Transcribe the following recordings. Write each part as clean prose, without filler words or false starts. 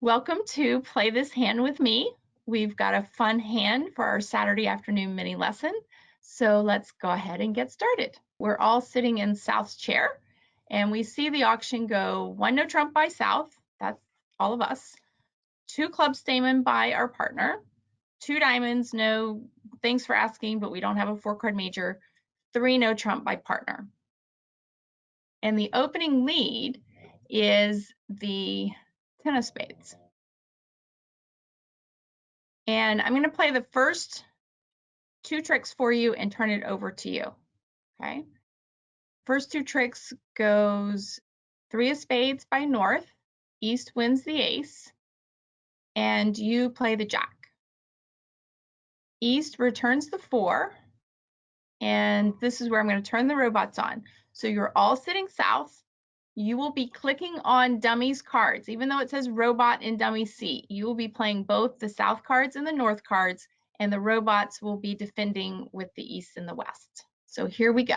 Welcome to Play This Hand with me. We've got a fun hand for our Saturday afternoon mini lesson. So let's go ahead and get started. We're all sitting in South's chair and we see the auction go 1 no trump by South, that's all of us, 2 club stamen by our partner, 2 diamonds, no thanks for asking, but we don't have a 4-card major, 3 no trump by partner. And the opening lead is the 10 of spades. And I'm going to play the first 2 tricks for you and turn it over to you. Okay. First 2 tricks goes 3 of spades by North, East wins the ace, and you play the jack. East returns the 4, and this is where I'm going to turn the robots on. So you're all sitting South. You will be clicking on dummies cards. Even though it says robot in dummy seat, you will be playing both the South cards and the North cards, and the robots will be defending with the East and the West. So here we go.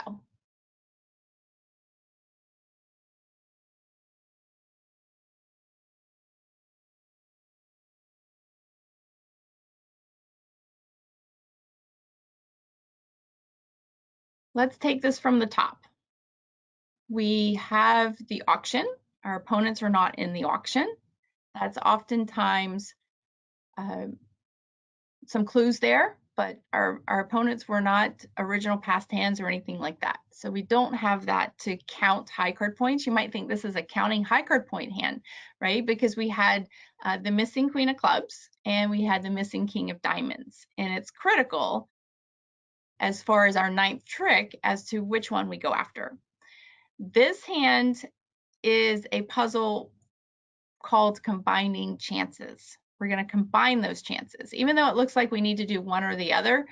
Let's take this from the top. We have the auction. Our opponents are not in the auction. That's oftentimes some clues there, but our opponents were not original past hands or anything like that. So we don't have that to count high card points. You might think this is a counting high card point hand, right? Because we had the missing queen of clubs and we had the missing king of diamonds. And it's critical as far as our 9th trick as to which one we go after. This hand is a puzzle called combining chances. We're going to combine those chances. Even though it looks like we need to do one or the other,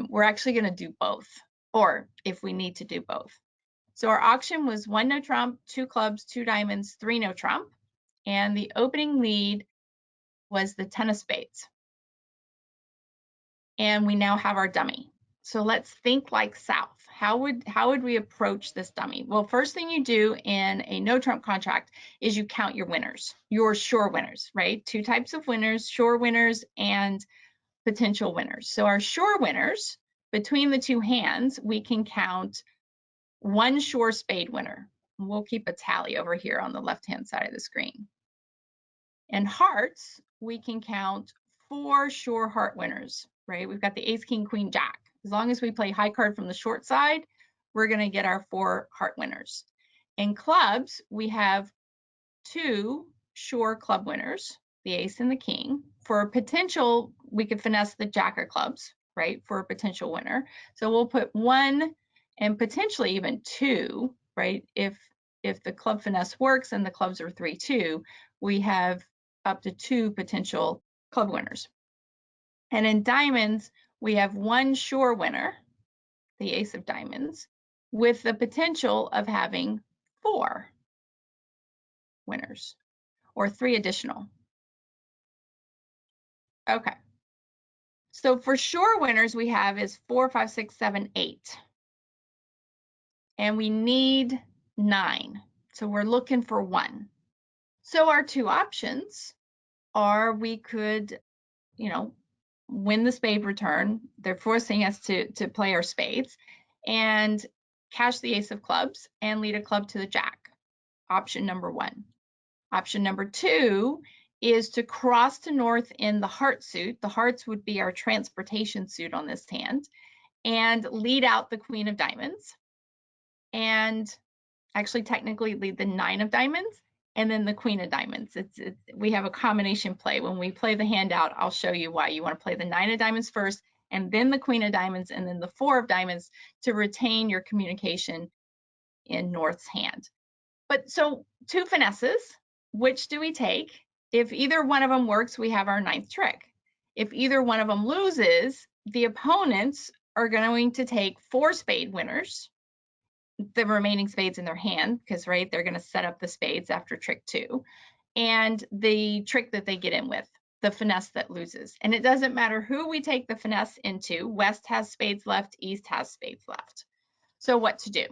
we're actually going to do both, or if we need to do both. So our auction was 1 no trump, 2 clubs, 2 diamonds, 3 no trump, and the opening lead was the 10 of spades. And we now have our dummy. So let's think like South. How would we approach this dummy? Well, first thing you do in a no trump contract is you count your winners, your sure winners, right? 2 types of winners, sure winners and potential winners. So our sure winners, between the 2 hands, we can count 1 sure spade winner. We'll keep a tally over here on the left-hand side of the screen. And hearts, we can count 4 sure heart winners, right? We've got the ace, king, queen, jack. As long as we play high card from the short side, we're going to get our 4 heart winners. In clubs, we have 2 sure club winners, the ace and the king. For a potential, we could finesse the jack of clubs, right, for a potential winner. So we'll put 1 and potentially even 2, right? If the club finesse works and the clubs are 3-2, we have up to 2 potential club winners. And in diamonds, we have 1 sure winner, the ace of diamonds, with the potential of having 4 winners or 3 additional. Okay. So for sure winners we have is 4, 5, 6, 7, 8. And we need 9. So we're looking for 1. So our 2 options are we could, win the spade return. They're forcing us to play our spades and cash the ace of clubs and lead a club to the jack. Option number 1. Option number 2 is to cross to North in the heart suit. The hearts would be our transportation suit on this hand, and lead out the queen of diamonds, and actually technically lead the 9 of diamonds and then the queen of diamonds. We have a combination play. When we play the hand out, I'll show you why you want to play the 9 of diamonds first and then the queen of diamonds and then the 4 of diamonds to retain your communication in North's hand. But so 2 finesses, which do we take? If either one of them works, we have our 9th trick. If either one of them loses, the opponents are going to take 4 spade winners, the remaining spades in their hand, because right, they're going to set up the spades after trick 2, and the trick that they get in with, the finesse that loses. And it doesn't matter who we take the finesse into. West has spades left, East has spades left. So what to do?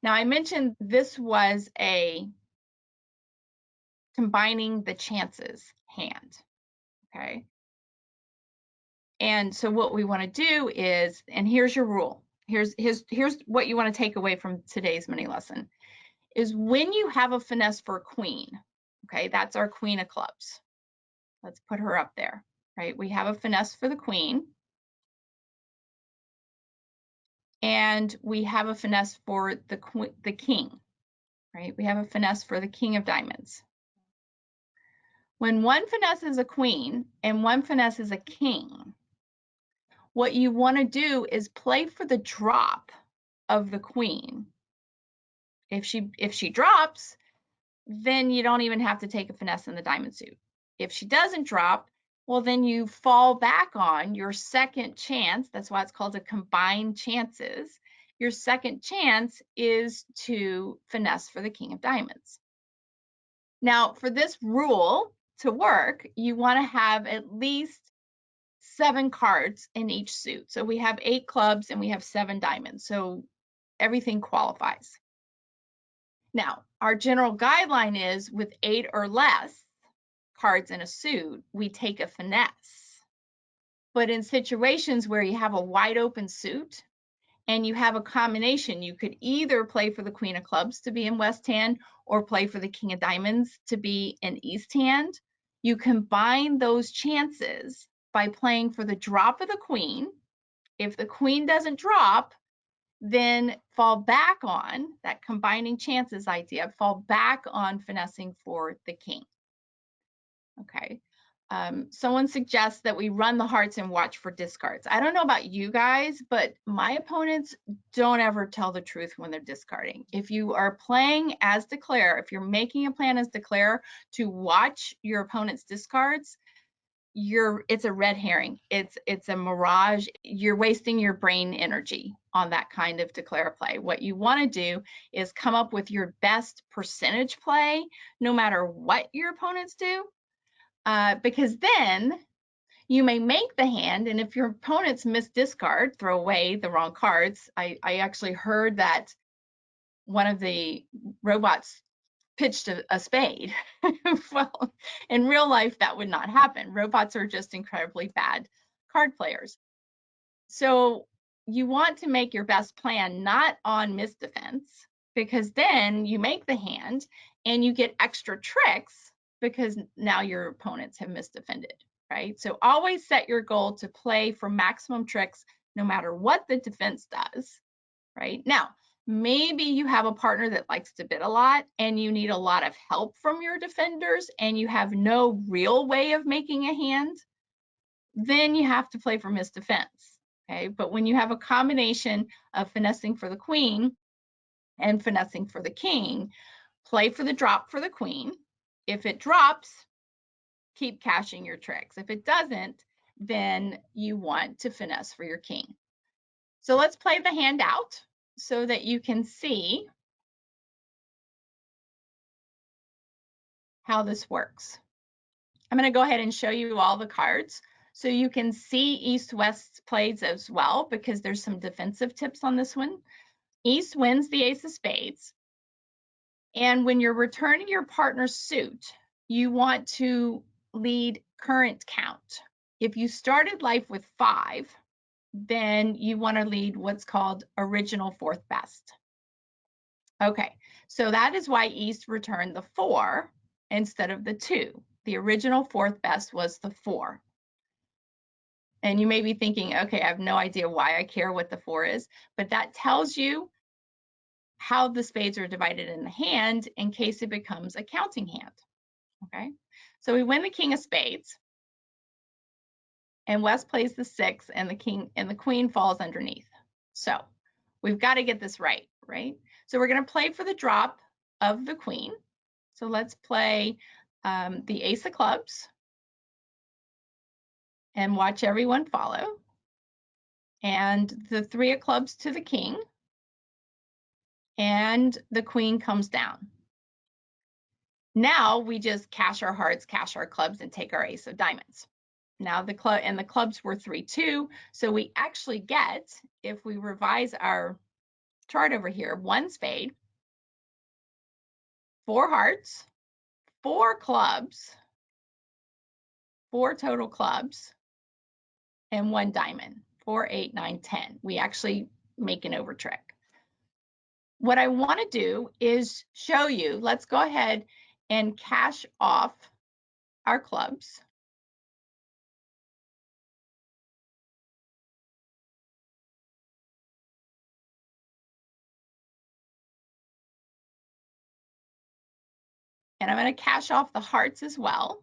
Now I mentioned this was a combining the chances hand, okay? And so what we want to do is, and here's your rule. Here's what you want to take away from today's mini lesson, is when you have a finesse for a queen, okay, that's our queen of clubs. Let's put her up there, right? We have a finesse for the queen, and we have a finesse for the king, right? We have a finesse for the king of diamonds. When one finesse is a queen and one finesse is a king, what you want to do is play for the drop of the queen. If she drops, then you don't even have to take a finesse in the diamond suit. If she doesn't drop, well, then you fall back on your second chance. That's why it's called a combined chances. Your second chance is to finesse for the king of diamonds. Now, for this rule to work, you want to have at least 7 cards in each suit. So we have 8 clubs and we have 7 diamonds. So everything qualifies. Now, our general guideline is with 8 or less cards in a suit, we take a finesse. But in situations where you have a wide open suit and you have a combination, you could either play for the queen of clubs to be in west hand or play for the king of diamonds to be in east hand. You combine those chances by playing for the drop of the queen. If the queen doesn't drop, then fall back on that combining chances idea, fall back on finessing for the king. Okay. Someone suggests that we run the hearts and watch for discards. I don't know about you guys, but my opponents don't ever tell the truth when they're discarding. If you are playing as declare, if you're making a plan as declare to watch your opponent's discards, it's a red herring. It's a mirage. You're wasting your brain energy on that kind of declare play. What you want to do is come up with your best percentage play, no matter what your opponents do. Because then you may make the hand, and if your opponents miss discard, throw away the wrong cards. I actually heard that one of the robots pitched a spade. Well, in real life, that would not happen. Robots are just incredibly bad card players. So you want to make your best plan not on misdefense, because then you make the hand and you get extra tricks because now your opponents have misdefended, right? So always set your goal to play for maximum tricks no matter what the defense does, right? Now, maybe you have a partner that likes to bid a lot and you need a lot of help from your defenders and you have no real way of making a hand, then you have to play for misdefense, okay? But when you have a combination of finessing for the queen and finessing for the king, play for the drop for the queen. If it drops, keep cashing your tricks. If it doesn't, then you want to finesse for your king. So let's play the hand out so that you can see how this works. I'm going to go ahead and show you all the cards so you can see East-West plays as well, because there's some defensive tips on this one. East wins the ace of spades. And when you're returning your partner's suit, you want to lead current count. If you started life with 5, then you want to lead what's called original 4th best. Okay, so that is why East returned the 4 instead of the 2. The original 4th best was the 4. And you may be thinking, okay, I have no idea why I care what the 4 is, but that tells you how the spades are divided in the hand in case it becomes a counting hand. Okay, so we win the king of spades, and West plays the 6, and the king and the queen falls underneath. So we've got to get this right, right? So we're going to play for the drop of the queen. So let's play the ace of clubs and watch everyone follow. And the 3 of clubs to the king, and the queen comes down. Now we just cash our hearts, cash our clubs, and take our ace of diamonds. Now the clubs were 3-2, so we actually get, if we revise our chart over here, 1 spade, 4 hearts, 4 clubs, 4 total clubs, and 1 diamond. 4, 8, 9, 10. We actually make an over trick. What I want to do is show you, let's go ahead and cash off our clubs. And I'm going to cash off the hearts as well.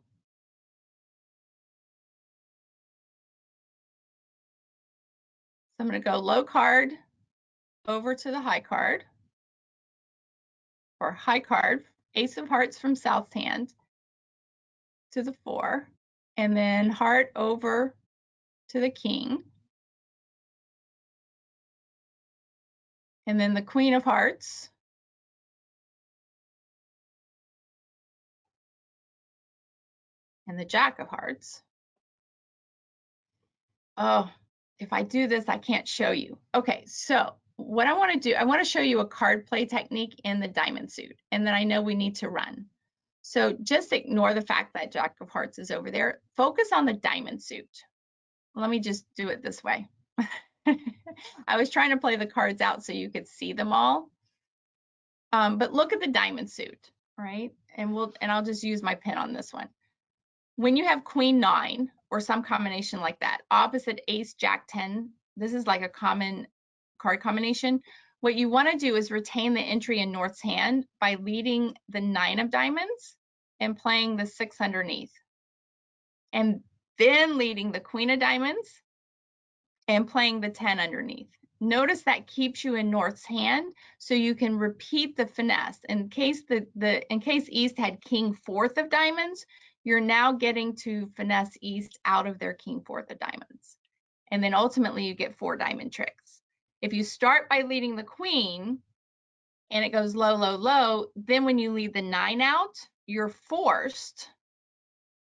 So I'm going to go low card over to the high card, or high card, ace of hearts from south hand to the 4, and then heart over to the king, and then the queen of hearts, and the jack of hearts. Oh, if I do this, I can't show you. Okay, so what I want to do, I want to show you a card play technique in the diamond suit, and then I know we need to run. So just ignore the fact that jack of hearts is over there. Focus on the diamond suit. Let me just do it this way. I was trying to play the cards out so you could see them all. But look at the diamond suit, right? And I'll just use my pen on this one. When you have queen 9 or some combination like that, opposite ace jack 10, this is like a common card combination. What you want to do is retain the entry in North's hand by leading the 9 of diamonds and playing the 6 underneath, and then leading the queen of diamonds and playing the 10 underneath. Notice that keeps you in North's hand, so you can repeat the finesse. In case in case East had king 4th of diamonds, you're now getting to finesse East out of their king 4th of diamonds. And then ultimately you get 4 diamond tricks. If you start by leading the queen and it goes low, low, low, then when you lead the 9 out, you're forced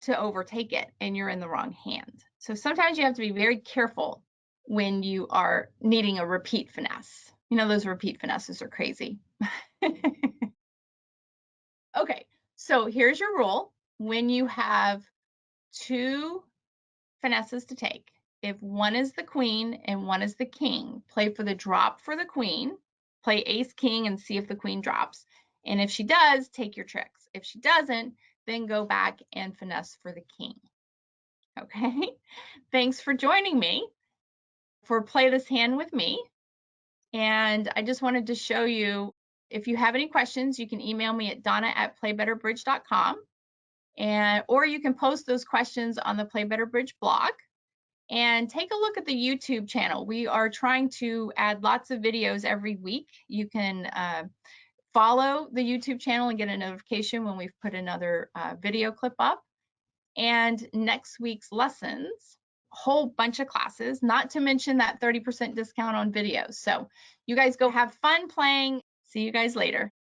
to overtake it and you're in the wrong hand. So sometimes you have to be very careful when you are needing a repeat finesse. You know, those repeat finesses are crazy. Okay, so here's your rule. When you have 2 finesses to take, if one is the queen and one is the king, play for the drop for the queen, play ace king and see if the queen drops. And if she does, take your tricks. If she doesn't, then go back and finesse for the king. Okay, thanks for joining me for Play This Hand with me. And I just wanted to show you, if you have any questions, you can email me at donna@playbetterbridge.com, or you can post those questions on the Play Better Bridge blog. And take a look at the YouTube channel. We are trying to add lots of videos every week. You can follow the YouTube channel and get a notification when we've put another video clip up. And next week's lessons, whole bunch of classes, not to mention that 30% discount on videos. So you guys go have fun playing. See you guys later.